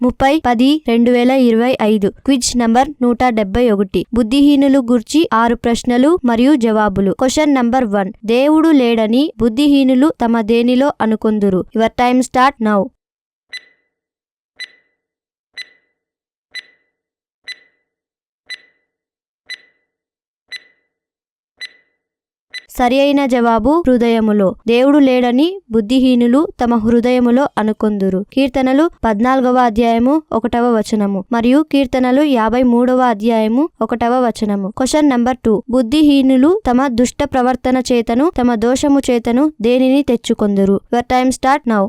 30/10/2025 quiz number 171 బుద్ధిహీనులు గుర్చి 6 ప్రశ్నలు మరియు జవాబులు. క్వశ్చన్ నంబర్ 1 దేవుడు లేడని బుద్ధిహీనులు తమ దేనిలో అనుకొందురు. Your time start now. సరి అయిన జవాబు హృదయములో. దేవుడు లేడని బుద్ధిహీనులు తమ హృదయములో అనుకొందురు. కీర్తనలు 14వ అధ్యాయము 1వ వచనము మరియు కీర్తనలు 53వ అధ్యాయము 1వ వచనము. క్వశ్చన్ నంబర్ 2 బుద్ధిహీనులు తమ దుష్ట ప్రవర్తన చేతను తమ దోషము చేతను దేనిని తెచ్చుకొందురు. Your time start now.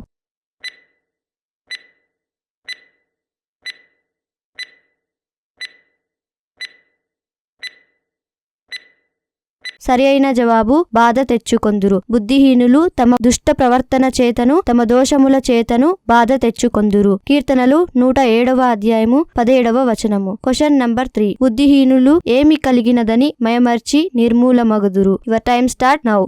సరి అయిన జవాబు బాధ తెచ్చుకొందురు. బుద్ధిహీనులు తమ దుష్ట ప్రవర్తన చేతను తమ దోషముల చేతను బాధ తెచ్చుకొందురు. కీర్తనలు 107వ అధ్యాయము 17వ వచనము. క్వశ్చన్ నంబర్ 3 బుద్ధిహీనులు ఏమి కలిగినదని మయమర్చి నిర్మూలమగుదురు. Your time start now.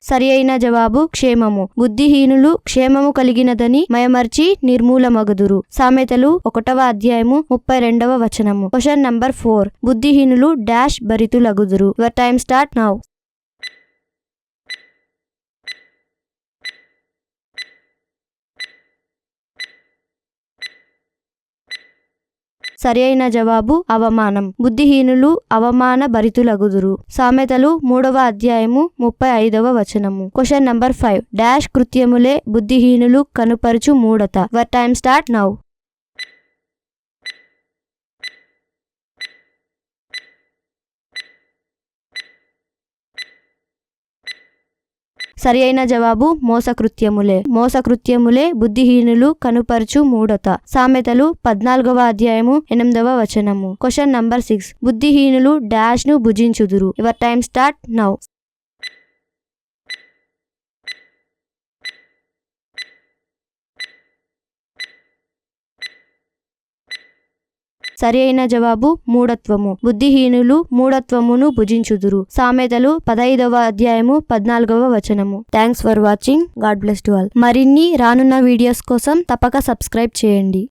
సరి అయిన జవాబు క్షేమము. బుద్ధిహీనులు క్షేమము కలిగినదని మయమర్చి నిర్మూలమగుదురు. సామెతలు 1వ అధ్యాయము 32వ వచనము. క్వశ్చన్ నంబర్ 4 బుద్ధిహీనులు డాష్ భరితులగుదురు. Your time start now. సరి అయిన జవాబు అవమానం. బుద్ధిహీనులు అవమాన భరితులగుదురు. సామెతలు 3వ అధ్యాయము 35వ వచనము. క్వశ్చన్ నంబర్ 5 డాష్ కృత్యములే బుద్ధిహీనులు కనుపరుచు మూఢత. Your time start now. సరి అయిన జవాబు మోసకృత్యములే. మోసకృత్యములే బుద్ధిహీనులు కనుపరుచు మూఢత. సామెతలు 14వ అధ్యాయము 8వ వచనము. క్వశ్చన్ నంబర్ 6 బుద్ధిహీనులు డాష్ ను భుజించుదురు. Your time start now. సరి అయిన జవాబు మూఢత్వము. బుద్ధిహీనులు మూఢత్వమును భుజించుదురు. సామెతలు 15వ అధ్యాయము 14వ వచనము. Thanks for watching. God bless to all. మరిన్ని రానున్న వీడియోస్ కోసం తప్పక సబ్స్క్రైబ్ చేయండి.